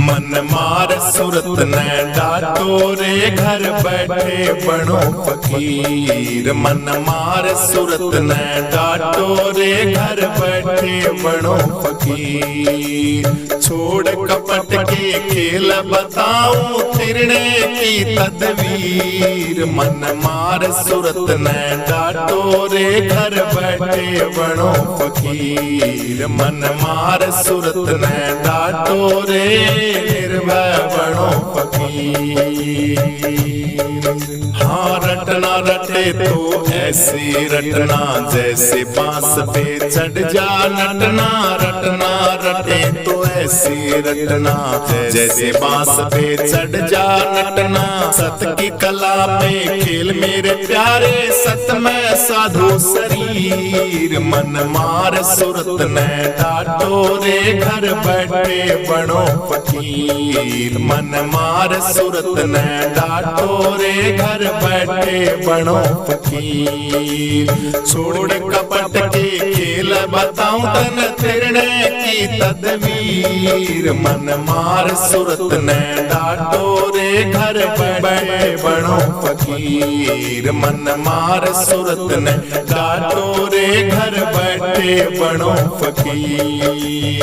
मन मार सूरत न डाटो रे घर बैठे बनो फकीर। मन मार सूरत न डाटो रे घर बैठे बनो फकीर। छोड़ कपट के खेल बताऊं फिरने की तदवीर। मन मार सूरत न डाटो रे घर बैठे बनो फकीर। मन मार सूरत न डाटो रे निर्भय बनो फकीर। हाँ रटना रटे तो ऐसे रटना जैसे बांस पे चढ़ जा नटना। रटना रटे तो ऐसे रटना जैसे बांस पे चढ़ जा नटना। सत की कला में खेल मेरे प्यारे सत में साधु शरीर। मन मार सूरत न डाटो रे घर बैठे बनो फकीर। मन मार सूरत न डाटो रे घर बैठे बनो फकीर। छोड़ कपट के खेल बताऊं तन फिरने की तदवीर। मन मार सूरत न डाटो रे घर बैठे बनो फकीर। मन मार सूरत न डाटो रे घर बैठे बनो फकीर।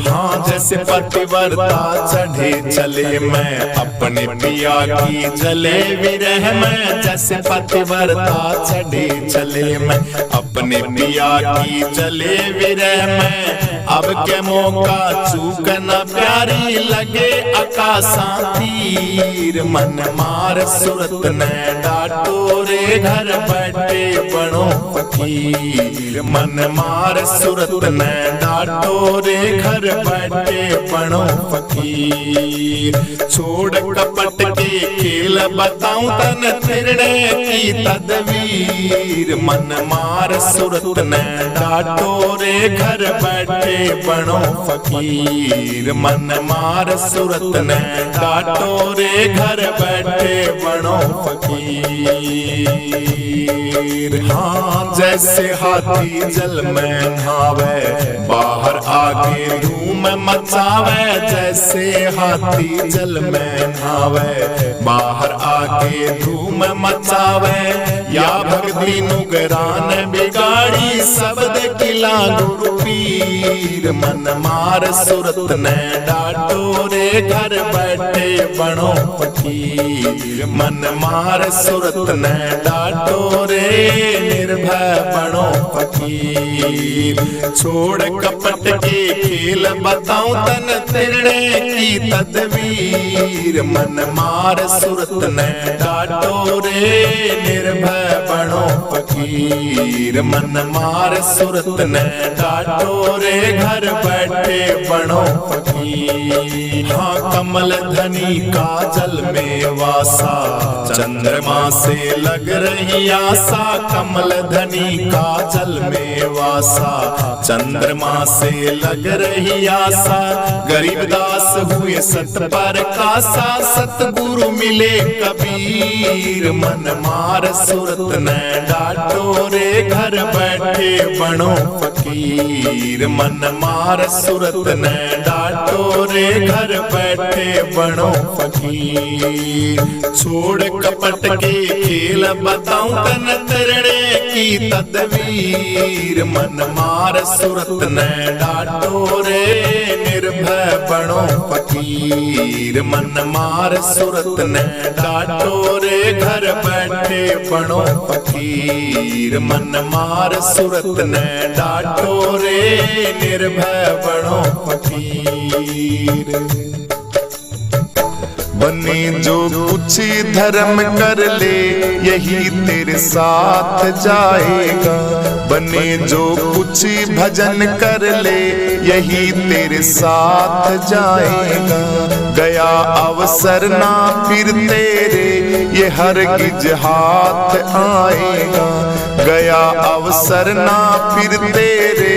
हाँ जैसे पतिव्रता चढ़े चले मैं अपने पिया की जले विरह में। जैसे पतिव्रता चढ़े चले मैं अपने पिया की जले विरह में। अब के मौका चूक न प्यारी लगे आकाशा तीर। मन मार सूरत न डाटो रे घर बैठे बनो फकीर। मन मार सूरत न डाटो रे घर बैठे बनो फकीर। छोड़ कपट के खेल बताऊं तन फिरने की तदवीर। मन मार सूरत न डाटो रे घर बैठे बनो फकीर। मन मार सूरत न डाटो रे घर बैठे बनो फकीर। हाँ जैसे हाथी जल में नहावे बाहर आके धूम मचावे। जैसे हाथी जल में नहावे बाहर आके धूम मचावे। या भक्ति नुगरान बिगाड़ी शब्द किला गुरु पीर। मन मार सूरत न डाटो रे घर बैठे बनो फकीर। मन मार सूरत न डाटो रे निर्भय बनो फकीर। छोड़ कपट के खेल बताऊं तन फिरने की तदवीर। मन मार सूरत न डाटो रे निर्भय बनो फकीर। मन मार सूरत न डाटो रे घर बैठे बनो फकीर। हाँ कमल धनी काजल में वासा चंद्रमा से लग रही आशा। कमल धनी काजल में वासा चंद्रमा से लग रही आशा। गरीबदास हुए सत पर कासा सतगुरु मिले कबीर। मन मार सूरत न डाटो रे घर बैठे बनो फकीर। मन मार सूरत न डाटो रे घर बैठे बनो फकीर। छोड़ कपट के खेल बताऊं तन तरणे की तदवीर। मन मार सूरत न डाटो रे निर्भय बनो फकीर। मन मार सूरत न डाटो रे घर बैठे बनो फकीर। मन मार सूरत न डाटो रे निर्भय बनो फकीर। बने जो कुछ धर्म कर ले यही तेरे साथ जाएगा। बने जो कुछ भजन कर ले यही तेरे साथ जाएगा। गया अवसर ना फिर तेरे ये हरगिज हाथ आएगा। गया अवसर ना फिर तेरे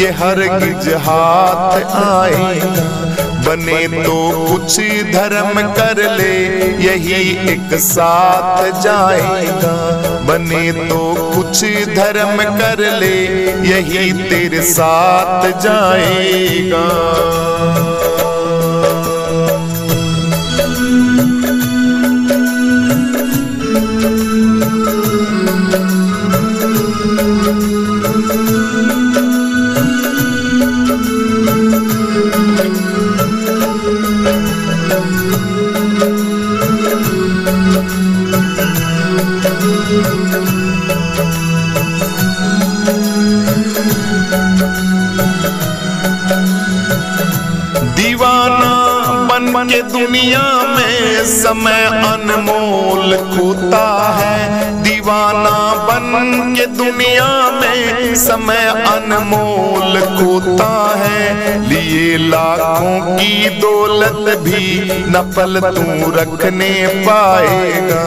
ये हरगिज हाथ आएगा। बने तो कुछ धर्म कर ले यही एक साथ जाएगा। बने तो कुछ धर्म कर ले यही तेरे साथ जाएगा। दीवाना बन के दुनिया में समय अनमोल खोता है। दीवाना बन के दुनिया में समय अनमोल खोता है। लिए लाखों की दौलत भी न पल तू रखने पाएगा।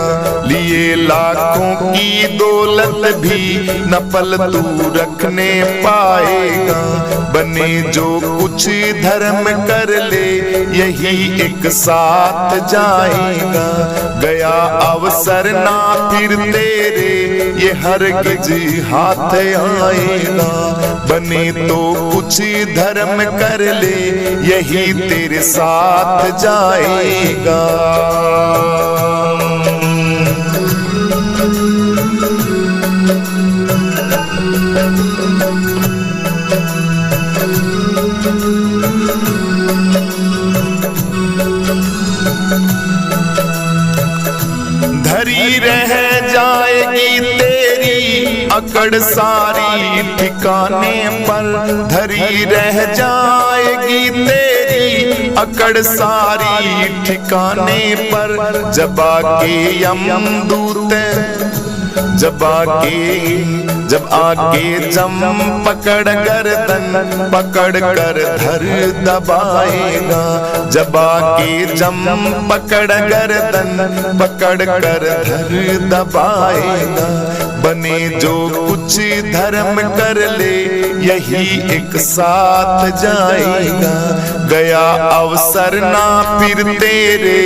लिए लाखों की दौलत भी न पल तू रखने पाएगा। बने जो कुछ धर्म कर ले यही एक साथ जाएगा। गया अवसर ना फिर तेरे ये हरगिज हाथ आएगा। बने तो कुछ धर्म कर ले यही तेरे साथ जाएगा। धरी रह जाएगी तेरी अकड़ सारी ठिकाने पर। धरी रह जाएगी तेरी अकड़ सारी ठिकाने पर। जब आके यमदूत जब आके जम पकड़ गर्दन पकड़ कर धर दबाएगा। जब आके जम पकड़ गर्दन पकड़ कर धर दबाएगा। बने जो कुछ धर्म कर ले यही एक साथ जाएगा। गया अवसर ना फिर तेरे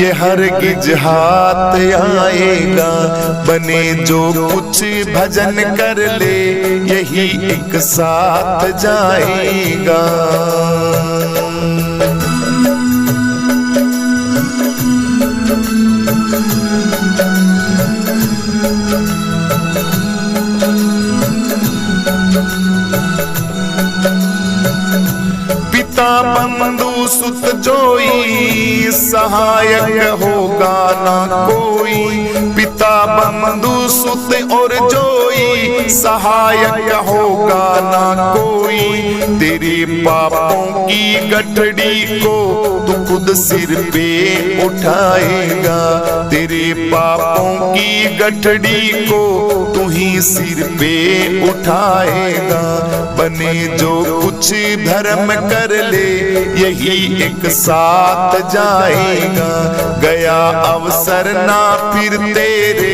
ये हरगिज हाथ आएगा। बने जो कुछ भजन कर ले यही एक साथ जाएगा। पिता बंधु सुत जोई सहायक होगा ना कोई। पिता बंधु सुत और जोई सहायक होगा ना कोई। तेरे पापों की गठड़ी को तू खुद सिर पे उठाएगा। तेरे पापों की गठड़ी को तू ही सिर पे उठाएगा। बने जो कुछ धर्म कर ले यही एक साथ जाएगा। गया अवसर ना फिर तेरे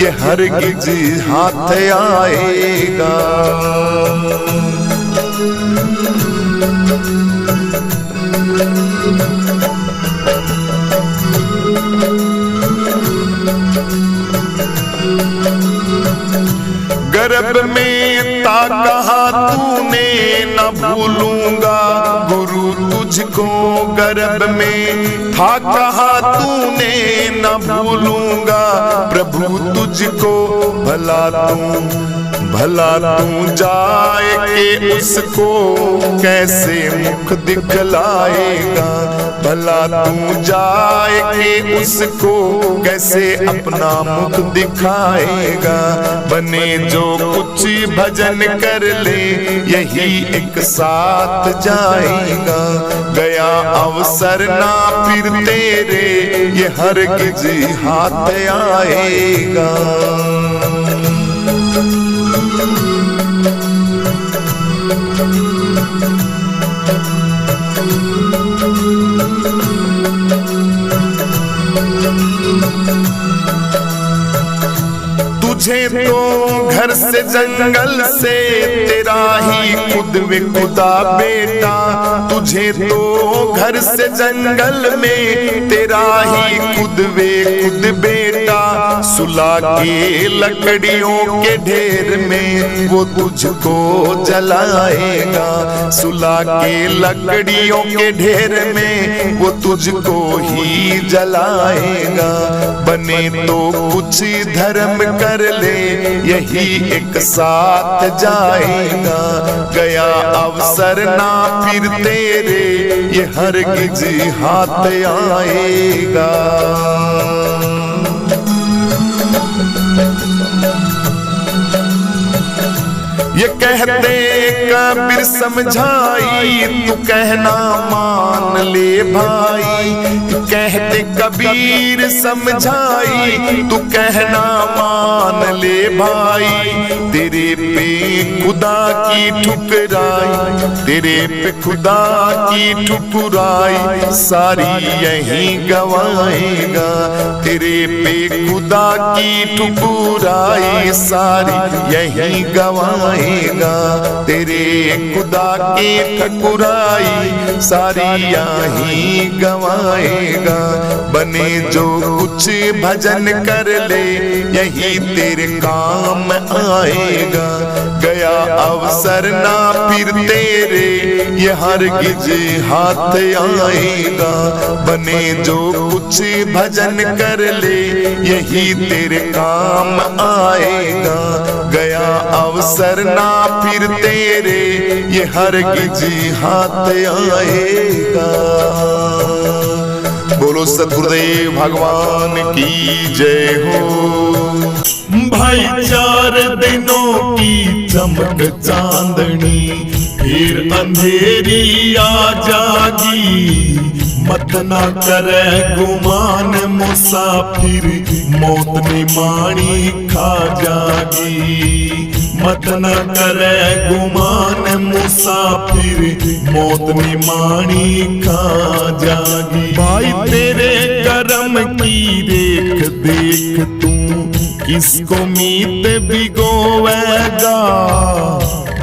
ये हरगिज हाथ आएगा। गर्भ में था कहा तूने न भूलूंगा गुरु तुझको। गर्भ में था कहा तूने न भूलूंगा प्रभु तुझको। भला तू जाए के उसको कैसे मुख दिखलाएगा। भला तू जाए के उसको कैसे अपना मुख दिखाएगा। बने जो कुछ भजन कर ले यही एक साथ जाएगा। गया अवसर ना फिर तेरे ये हरगिज हाथ आएगा। तुझे तो घर से जंगल से तेरा ही खुद वे खुदा बेटा। तुझे तो घर से जंगल में तेरा ही खुद वे खुद बेटा। सुला के लकड़ियों के ढेर में वो तुझको जलाएगा। सुला के लकड़ियों के ढेर में वो तुझको ही जलाएगा। बने तो कुछ धर्म कर ले यही एक साथ जाएगा। गया अवसर ना फिर तेरे ये हरगिज हाथ आएगा। ये कहते कबीर समझाई तू कहना मान ले भाई, कहते कबीर समझाई, तू कहना मान ले भाई। तेरे पे खुदा की ठुकराई, तेरे पे खुदा की ठुकराई, सारी यहीं गवाएगा। तेरे पे खुदा की ठुकराई, सारी यहीं गवाएगा। तेरे खुदा की ठुकराई, सारी यहीं गवाएगा। बने जो कुछ भजन कर ले, यही तेरे काम आएगा। गया अवसर ना फिर तेरे, ये हरगिज हाथ आएगा। बने जो कुछ भजन कर ले, यही तेरे काम आएगा। गया अवसर ना फिर तेरे, ये हरगिज हाथ आएगा। बोलो सद्गुरुदेव भगवान की जय हो। भाई 4 दिनों की चमक चांदनी, फिर अंधेरी आ जागी। मत ना करे गुमान मुसाफिर, मौत ने माणी खा जागी। मत न करे गुमान मुसाफिर, मौत ने माणी खा जागी। भाई तेरे करम की देख देख तू, किसको मीत भिगोवेगा।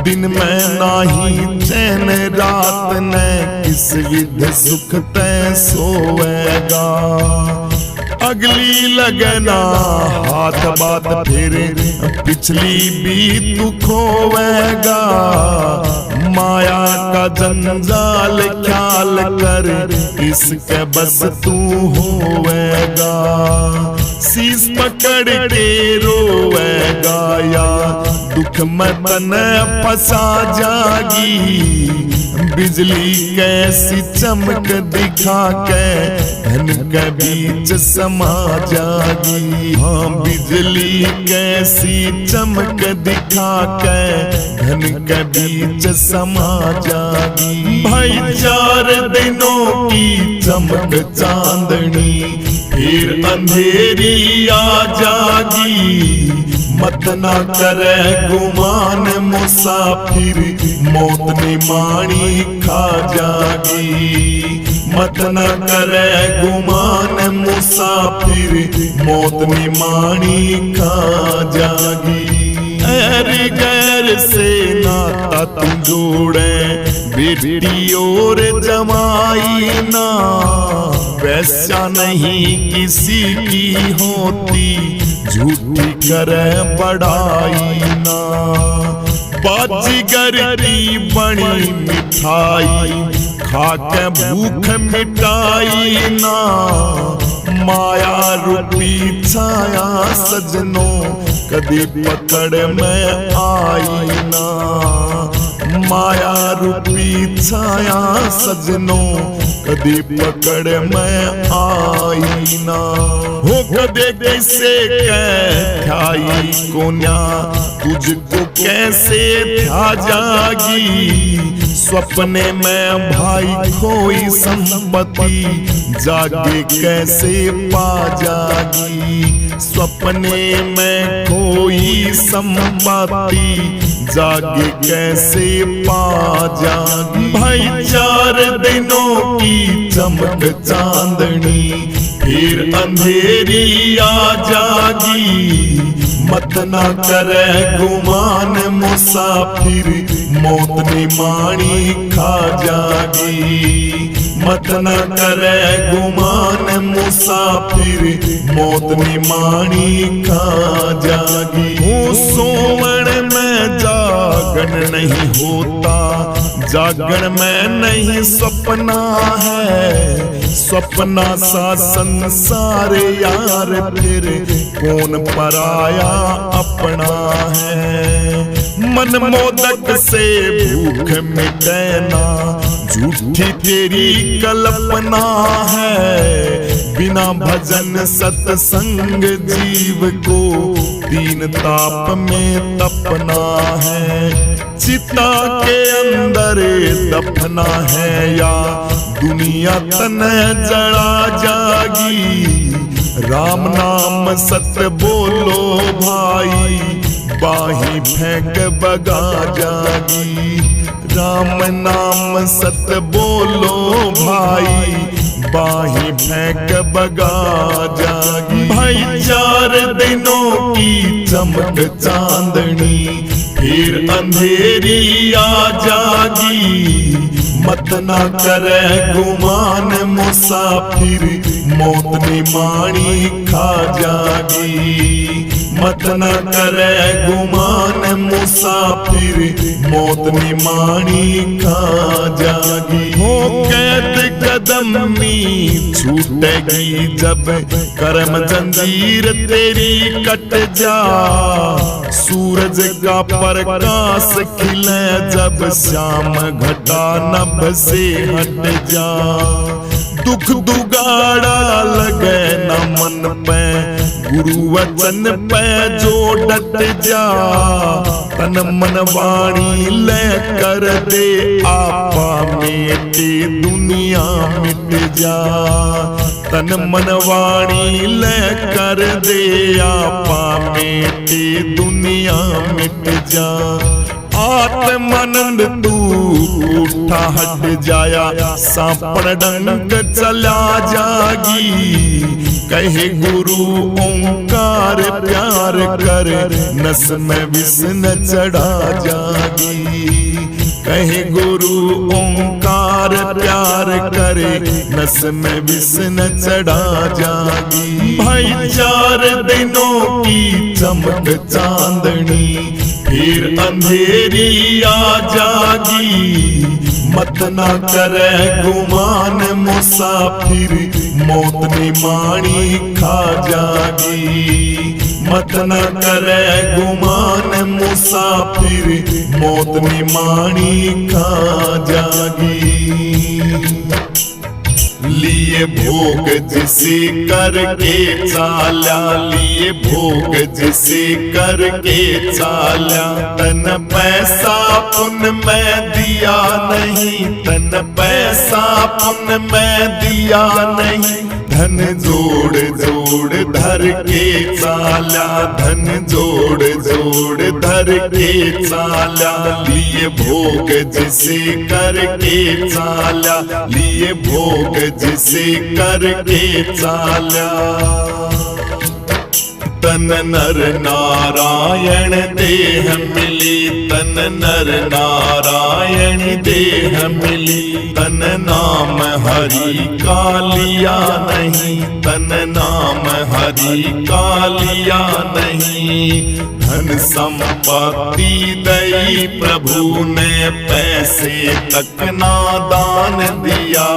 दिन में नाही चैन, रात ने किस विध सुख तै सोवेगा। अगली लगना हाथ बात फिर, पिछली भी तू खोवेगा। माया का जंजाल ख्याल कर, इसके बस तू होवेगा। शीश पकड़ के रोवेगा, या दुख में तन फंसा जागी। बिजली कैसी चमक दिखा के, धन के बीच समा जागी। हाँ बिजली कैसी चमक दिखा के, धन के बीच समा जागी। भाई 4 दिनों की चमक चांदनी, फिर अंधेरी आ जागी। मत ना करे गुमान मुसाफिर, मौत ने माणी खा जागी। मत न करे गुमान मुसाफिर, मौत ने माणी खा जागी। एर गैर से नाता तुम जोड़े, बेटी और जमाई ना। वैसा नहीं किसी की होती, झूठी करे बड़ाई ना। बाजीगर की बनी मिठाई, खा के भूख मिटाई ना। माया रूपी छाया सजनों, कभी पकड़ में आई ना। माया रूपी छाया सजनों, कभी पकड़ में आई ना। हो कदे कैसे ख्याई कोन्या, तुझको कैसे ध्या जागी। सपने में भाई खोई संपत्ति, जागे कैसे पा जागी। सपने में खोई संपत्ति, जागे कैसे पा जागी। भाई 4 दिनों की चमक चांदनी, फिर अंधेरी आ जागी। मत ना करे गुमान मुसाफिर, मौत ने माणी खा जागी। मत न करे गुमान मुसाफिर, मौत ने माणी खा जागी। हो सोवण में जागन नहीं होता, जागन में नहीं सपना है। सपना सा संसार यार, फिर कौन पराया अपना है। मन मोदक से भूख मिटे ना, झूठी तेरी कल्पना है। बिना भजन सत्संग जीव को तीन ताप में तपना है। चिता के अंदर दफना है या दुनिया तन जड़ा जागी। राम नाम सत्य बोलो भाई, बाही फेंक बगा जागी। राम नाम सत्य बोलो भाई, बाही फेंक बगा जागी। भाई 4 दिनों की चमक चांदनी, फिर अंधेरी आ जागी। मत ना करे गुमान मुसाफिर, मौत निमाणी खा जागी। मत न करे गुमान मुसाफिर, मौत निमाणी खा जागी। हो कैद कदमी छूटेगी जब, कर्म जंजीर तेरी कट जा। सूरज का प्रकाश खिले जब, श्याम घटा नभ से हट जा। दुख दुगाड़ा लगे न मन पे, गुरु वचन पे जो डट जा। तन मन वाणी ले कर दे आपा, मेटे दुनिया मिट जा। तन मन वाणी ले कर दे आपा, मेटे दुनिया मिट जा। आत्मानंद तू उठा हट जाया, सांपड़ डंक चला जागी। कहे गुरु ओंकार प्यार कर, नस में विष न चढ़ा जागी। कहे गुरु ओंकार प्यार करे, नस में विष न चढ़ा जागी। भाई 4 दिनों की चमक चांदनी, फिर अंधेरी आ जागी। मत ना करे गुमान मुसाफिर, मौत निमाणी खा जागी। मत न करे गुमान मुसाफिर, मौत निमाणी खा जागी। लिए भोग जिसे करके चाला, लिए भोग जिसे करके चाला। तन पैसा पुन में दिया नहीं, तन पैसा पुन में दिया नहीं। धन जोड़ जोड़ धर के चाला, धन जोड़ जोड़ धर के चाला। लिए भोग जिसे करके चाला, लिए भोग जिसे करके चाला। तन नर नारायण देह मिली, तन नर नारायण देह मिली। तन नाम हरि का लिया नहीं, तन नाम हरि का लिया नहीं। धन संपत्ति दई प्रभु ने, पैसे तक ना दान दिया।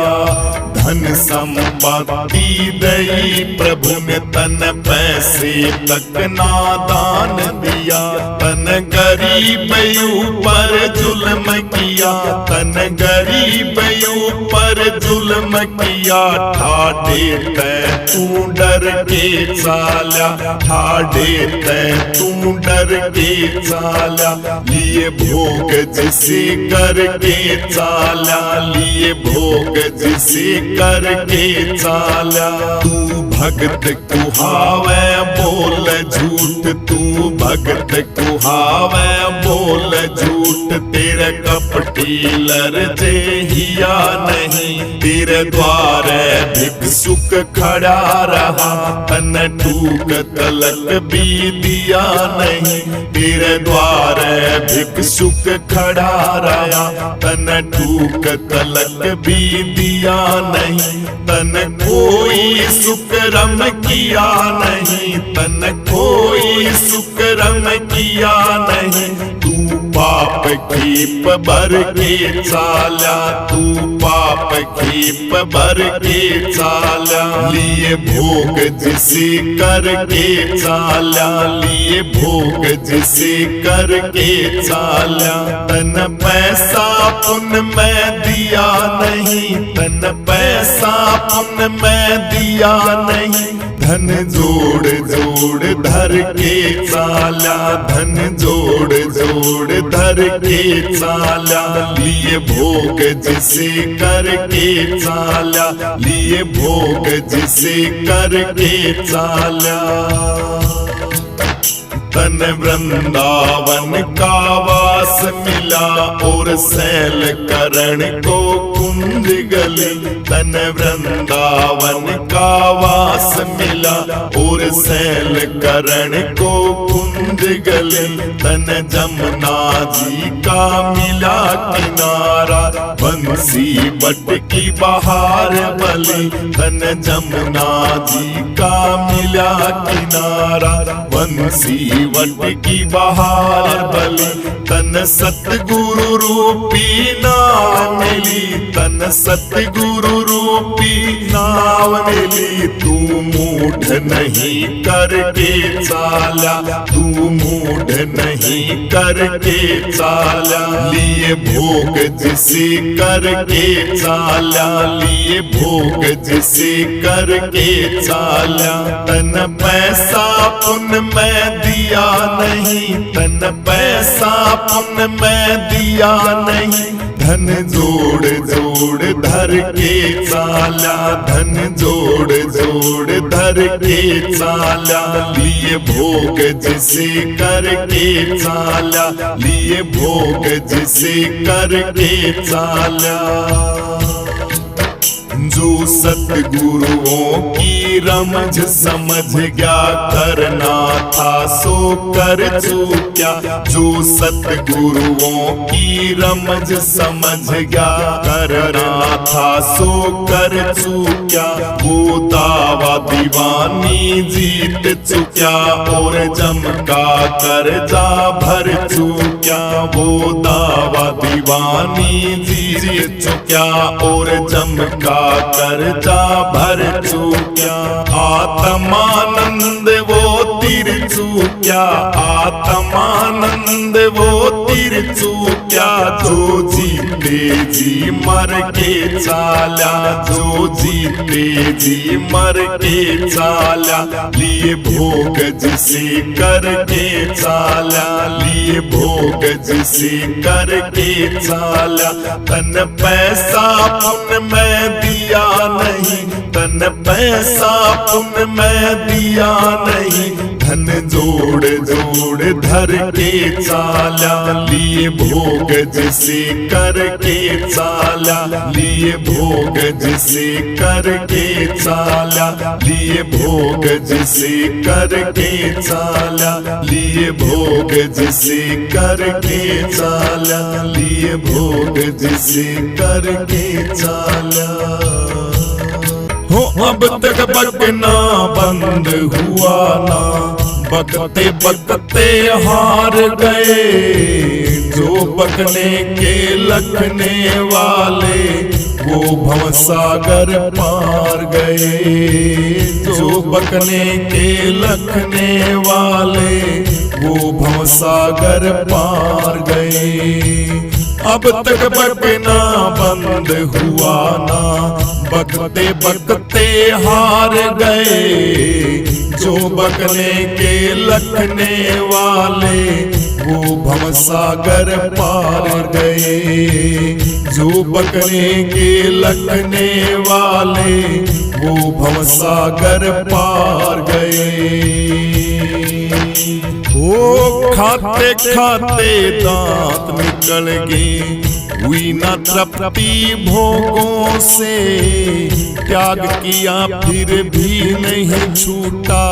धन संपत्ति दई प्रभु ने, तन पैसे तक ना दान दिया। तन गरीब ऊपर जुल्म किया, तन गरीब ऊपर जुल्म किया। ठाडे तै तू डर के चाला, ठाडे तै तू डर के चाला। लिए भोग जिसे करके चाला, लिए भोग जिसे करके चाला। तू भगत कुहावे बोल झूठ, तू भगत कुहावे बोल झूठ। तेरे कपटी लरजे हिया नहीं, तेरे द्वारे भिक्षुक खड़ा रहा। तन टूक तलक भी दिया नहीं, तेरे द्वारे भिक्षुक खड़ा रहा। तन टूक तलक भी दिया नहीं। तन कोई सुकरम किया नहीं, तन कोई सुकरम किया नहीं। तू पाप खीप भर के चाला, तू पाप खीप भर के चाला। लिए भोग जिसे करके चाला, लिए भोग जिसे करके चाला। तन पैसा पुण्य में दिया नहीं, तन पैसा पुण्य में दिया नहीं। धन जोड़ जोड़ धर के चाला, धन जोड़ जोड़ धर के चाला। लिए भोग जिसे करके चाला, लिए भोग जिसे करके चाला। तन वृंदावन का वास मिला और सैल करण को कुंज गली। तन वृंदावन का वास मिला और सैल करण को कुंज गली। तन जमुना जी का मिला किनारा, बंसी बट की बहार बली। तन जमुना जी का मिला किनारा, बंसी वट की बहार बली। तन सतगुरु रूपी नाव मिली, तन सतगुरु रूपी नाव मिली। तू मूढ़ नहीं करके चाला, तू मूढ़ नहीं करके चाला। लिए भोग जिसे करके चाला, लिए भोग जिसे करके चाला। तन पैसा पुण्य में दिया नहीं, तन पैसा पुण्य में दिया नहीं। धन जोड़ जोड़ धर के चाला, धन जोड़ जोड़ धर के चाला। लिए भोग जिसे करके चाला, लिए भोग जिसे करके चाला। जो सतगुरुओं की रमझ समझ गया, करना था सो कर चूक्या। जो सतगुरुओं की रमझ समझ गया, करना था सो कर चूक्या। वो दावा दीवानी जीत चुक्या और जम का कर्जा भर चुक्या। वो दावा दीवानी जीत चुक्या और जम का कर्जा भर चूक्या। आत्मानंद वो तिर चूक्या, आत्मानंद वो तिर चूक्या। जो जीते जी मर के चाला, जो जीते जी मर के चाला। लिए भोग जिसे करके चाला, लिए भोग जिसे करके चाला। तन पैसा पुण्य में दिया नहीं, तन पैसा पुण्य में दिया नहीं। धन जोड़ जोड़ धर के चाला, लिए भोग जिसे करके चाला। लिए भोग जिसे करके चाला, लिए भोग जिसे करके चाला। लिए भोग जिसे करके चाला, लिए भोग जिसे करके चाला। हो अब तक बकना बंद हुआ ना, बकते बकते हार गए। जो बकने के लखने वाले वो भवसागर पार गए। जो बकने के लखने वाले वो भवसागर पार गए। अब तक बकना बंद हुआ ना, बकते बकते हार गए। जो बकने के लखने वाले वो भवसागर पार गए। जो बकने के लखने वाले वो भवसागर पार गए। ओ खाते खाते दांत निकल गए, हुई न तृप्ति भोगों से। त्याग किया फिर भी नहीं छूटा,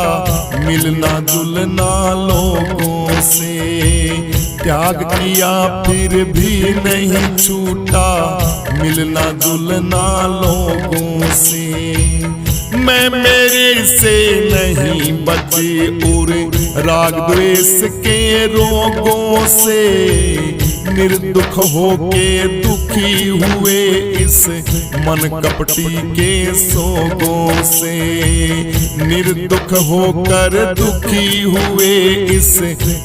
मिलना जुलना लोगों से। त्याग किया फिर भी नहीं छूटा, मिलना जुलना लोगों से। मैं मेरे से नहीं बचे और राग द्वेष के रोगों से। निर्दुख होके दुखी हुए इस मन कपटी के सोगों से। निर्दुख होकर दुखी हुए इस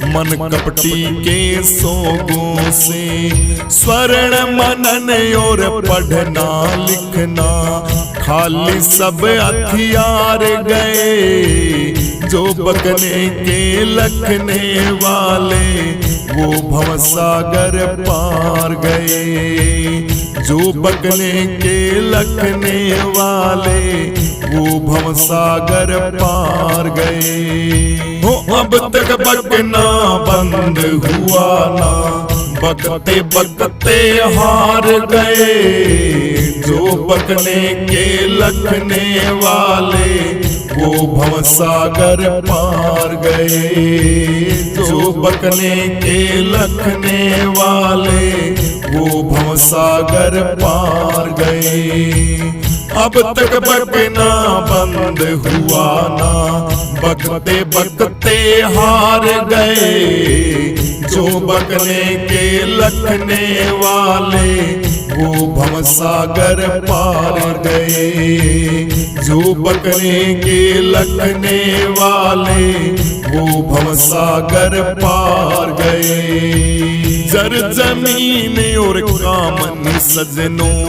मन कपटी के सोगों से। स्वर्ण मनन और पढ़ना लिखना खाली सब हथियार गए। जो बकने के लखने वाले वो भवसागर पार गए। जो बकने के लखने वाले वो भवसागर पार गए। हो अब तक बकना बंद हुआ ना, बकते बकते हार गए। जो बकने के लखने वाले वो भवसागर पार गए। जो बकने के लखने वाले वो भवसागर पार गए। अब तक बकना बंद हुआ ना, बकते बकते हार गए। जो बकने के लखने वाले वो भवसागर पार गए। जो बकने के लखने वाले वो भवसागर पार गए। जर जमीन और कामन सजनों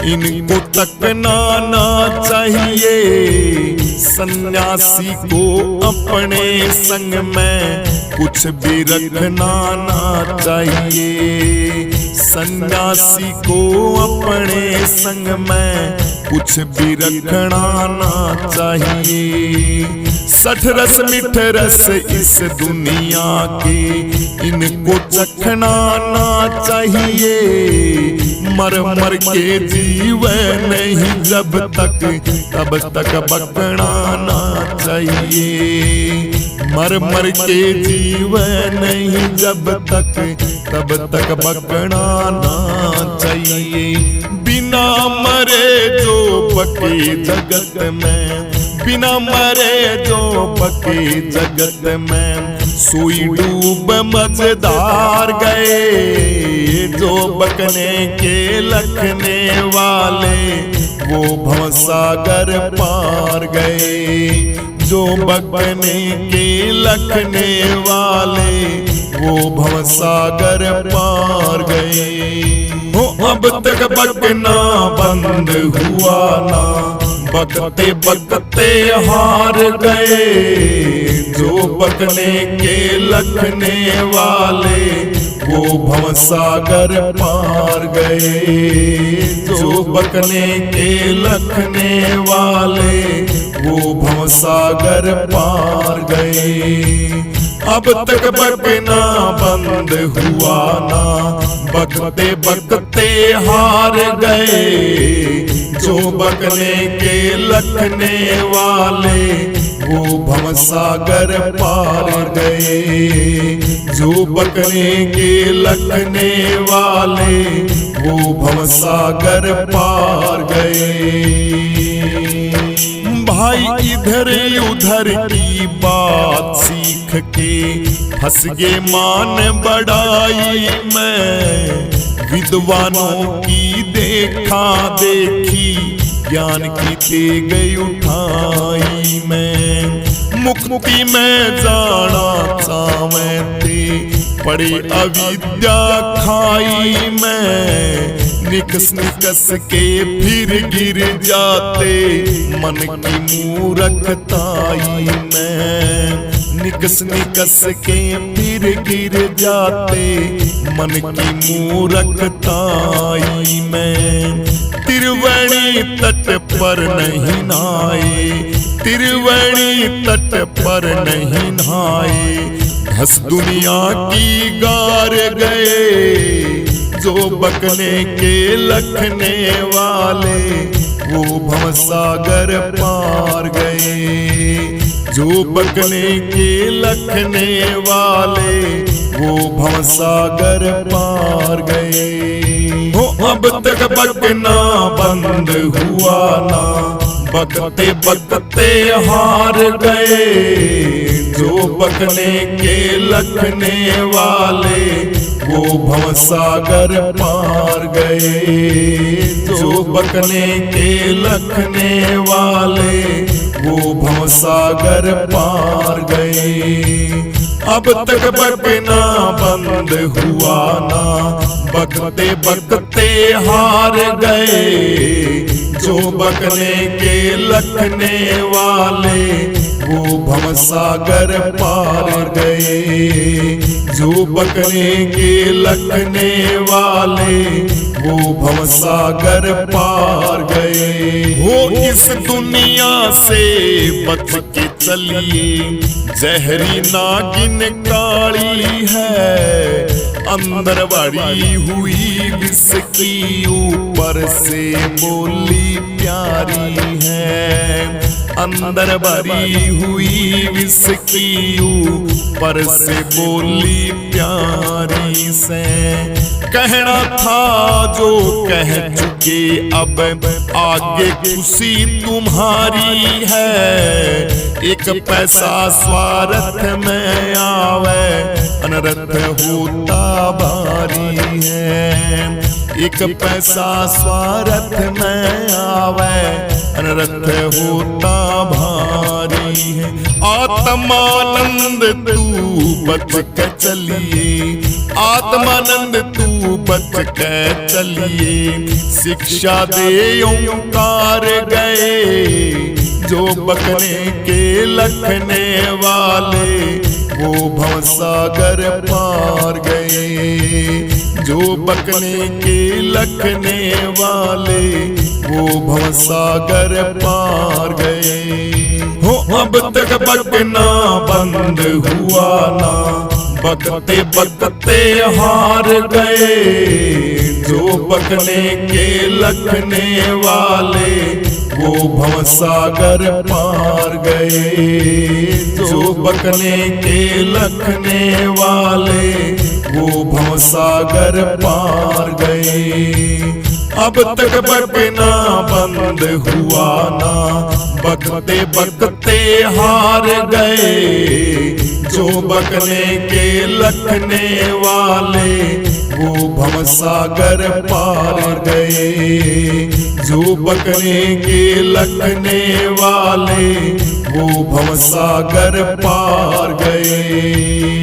इनको तकना ना चाहिए। सन्यासी को अपने संग में कुछ भी रखना ना चाहिए। सन्यासी को अपने संग में कुछ भी रखना ना चाहिए। सठ रस मिठ रस इस दुनिया के इनको चखना ना चाहिए। मर मर के जीवन नहीं जब तक तब तक बकना ना चाहिए। मर मर के जीवन नहीं जब तक तब तक बकना ना चाहिए। बिना मरे जो बके जगत में, बिना मरे जो बके जगत में, सोई डूब मजेदार गए। जो बकने के लखने वाले वो भवसागर पार गए। जो बकने के लखने वाले वो भवसागर पार गए। हो अब तक बकना बंद हुआ ना, बकते बकते हार गए। जो बकने के लखने वाले वो भवसागर पार गए। जो बकने के लखने वाले वो भवसागर पार गए। अब तक बकना बंद हुआ ना, बकते बकते हार गए। जो बकने के लखने वाले वो भवसागर पार गए। जो बकने के लखने वाले वो भवसागर पार गए। भाई इधर उधर की बात सीख के हंस गे मान बढ़ाई में। विद्वानों की देखा देखी ज्ञान की तेग उठाई में। मुक्ति में जाना चाहते पड़े अविद्या खाई में। निकस निकस के फिर गिर जाते मन की मूर्खताई में। निकस निकस के फिर गिर जाते मन की मूर्खताई में। त्रिवेणी तट पर नहीं नहाए, त्रिवेणी तट पर नहीं नहाए। हंस दुनिया की गार गए। जो बकने के लखने वाले वो भवसागर पार गए। जो बकने के लखने वाले वो भवसागर पार गए। हो अब तक बकना बंद हुआ ना, बकते बकते हार गए। जो बकने के लखने वाले वो भवसागर पार गए। जो बकने के लखने वाले वो भवसागर पार गए। अब तक बकना बंद हुआ ना, बकते बकते हार गए। जो बकने के लखने वाले वो भवसागर पार गए। जो बकने के लखने वाले वो भवसागर पार गए। वो इस दुनिया से बच के चलिए, जहरी नागिन काली है। अंदर बड़ी हुई विष की, ऊपर से बोली प्यारी है। अंदर भरी हुई विष की, ऊपर से बोली प्यारी से। कहना था जो कह चुके, अब आगे खुशी तुम्हारी है। एक पैसा स्वार्थ में आवे, अनर्थ होता भारी है। एक पैसा स्वार्थ में आवे, अनर्थ होता भारी है। आत्मानंद तू बच के चलिए, आत्मानंद तू बच के चलिए। शिक्षा दे ओंकार गए। जो बकने के लखने वाले वो भवसागर पार गए। जो बकने के लखने वाले वो भवसागर पार गए। हो अब तक बकना बंद हुआ ना, बकते बकते हार गए। जो बकने के लखने वाले वो भवसागर पार गए। जो बकने के लखने वाले वो भवसागर पार गए। अब तक बकना बंद हुआ ना, बकते बकते हार गए। जो बकने के लखने वाले वो भवसागर पार गए। जो बकने के लखने वाले वो भवसागर पार गए।